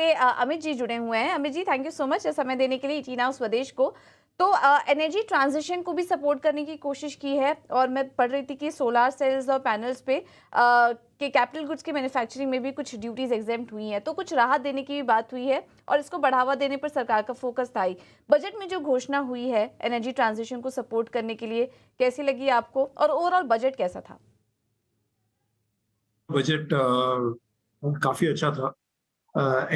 से अमित जी जुड़े हुए हैं। Amit ji, thank you so much समय देने के लिए ET नाउ स्वदेश को। तो एनर्जी ट्रांजिशन को भी सपोर्ट करने की कोशिश की है और मैं पढ़ रही थी कि सोलार सेल्स और पैनल्स पे के कैपिटल गुड्स की मैन्युफैक्चरिंग में भी कुछ ड्यूटीज एग्जेम्प्ट हुई हैं, तो कुछ राहत देने की भी बात हुई है और इसको बढ़ावा देने पर सरकार का फोकस था ही। बजट में जो घोषणा हुई है एनर्जी ट्रांजिशन को सपोर्ट करने के लिए, कैसी लगी आपको और ओवरऑल बजट कैसा था? बजट काफी अच्छा था।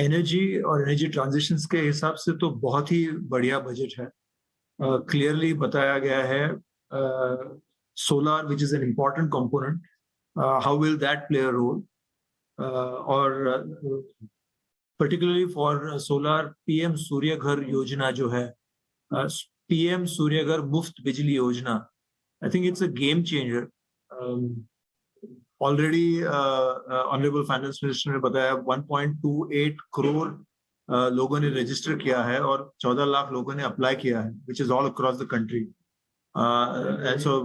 एनर्जी और एनर्जी ट्रांजिशंस के हिसाब से तो बहुत ही बढ़िया बजट है। क्लियरली बताया गया है solar which is an important component, how will that play a role, और particularly for solar PM Surya Ghar Yojana जो है, पीएम सूर्य घर मुफ्त बिजली योजना, I think it's a game changer. Already honourable finance minister ने बताया 1.28 करोड़ लोगों ने रजिस्टर किया है और 14 लाख लोगों ने अप्लाई किया है, which is all across the country. And so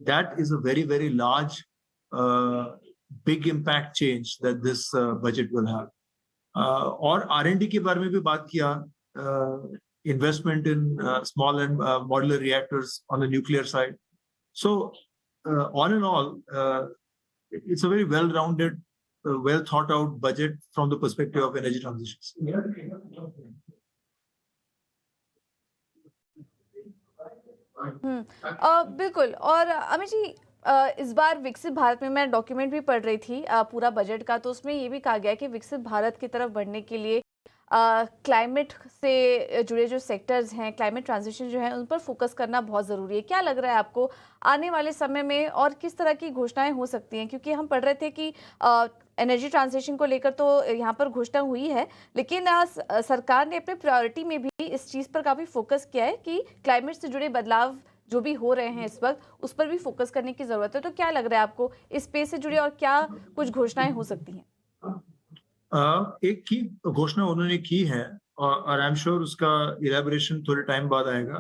that is a very very large big impact change that this budget will have. और R&D के बारे में भी बात किया, investment in small and modular reactors on the nuclear side. So, all in all, it's a very well-rounded, well-thought-out budget from the perspective of energy transitions. बिल्कुल। और अमित जी, इस बार विकसित भारत में मैं डॉक्यूमेंट भी पढ़ रही थी पूरा बजट का, तो उसमें ये भी कहा गया कि विकसित भारत की तरफ बढ़ने के लिए क्लाइमेट से जुड़े जो सेक्टर्स हैं, क्लाइमेट ट्रांजिशन जो है, उन पर फोकस करना बहुत ज़रूरी है। क्या लग रहा है आपको आने वाले समय में और किस तरह की घोषणाएं हो सकती हैं? क्योंकि हम पढ़ रहे थे कि एनर्जी ट्रांजिशन को लेकर तो यहाँ पर घोषणा हुई है, लेकिन सरकार ने अपने प्रायोरिटी में भी इस चीज़ पर काफ़ी फोकस किया है कि क्लाइमेट से जुड़े बदलाव जो भी हो रहे हैं इस वक्त, उस पर भी फोकस करने की ज़रूरत है। तो क्या लग रहा है आपको इस स्पेस से जुड़े और क्या कुछ घोषणाएं हो सकती हैं? एक की घोषणा उन्होंने की है और आई एम श्योर उसका इलेबोरेशन थोड़े टाइम बाद आएगा,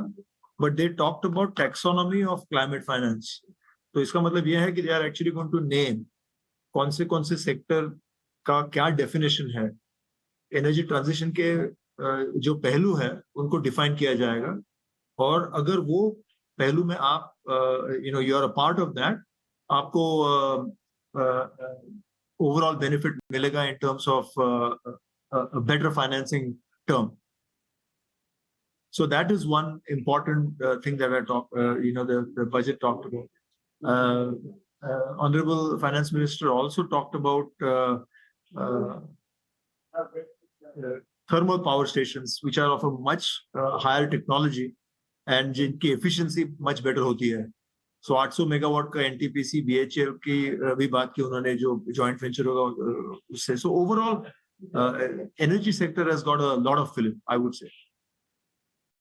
but they talked about taxonomy of climate finance. तो इसका मतलब यह है कि they are actually going to name कौन से सेक्टर का क्या डेफिनेशन है। एनर्जी ट्रांजिशन के जो पहलू है उनको डिफाइन किया जाएगा, और अगर वो पहलू में आप you are a part of that, आपको ओवरऑल बेनिफिट मिलेगा in terms of a better financing term. So that is one important thing that the budget talked about. Honorable Finance Minister also talked about uh, thermal power stations, which are of a much higher technology and जिनकी efficiency much better होती है। So 800 megawatt का NTPC BHEL की भी बात की उन्होंने, जो जॉइंट वेंचर होगा उससे। So overall, energy sector has got a lot of fillip, I would say.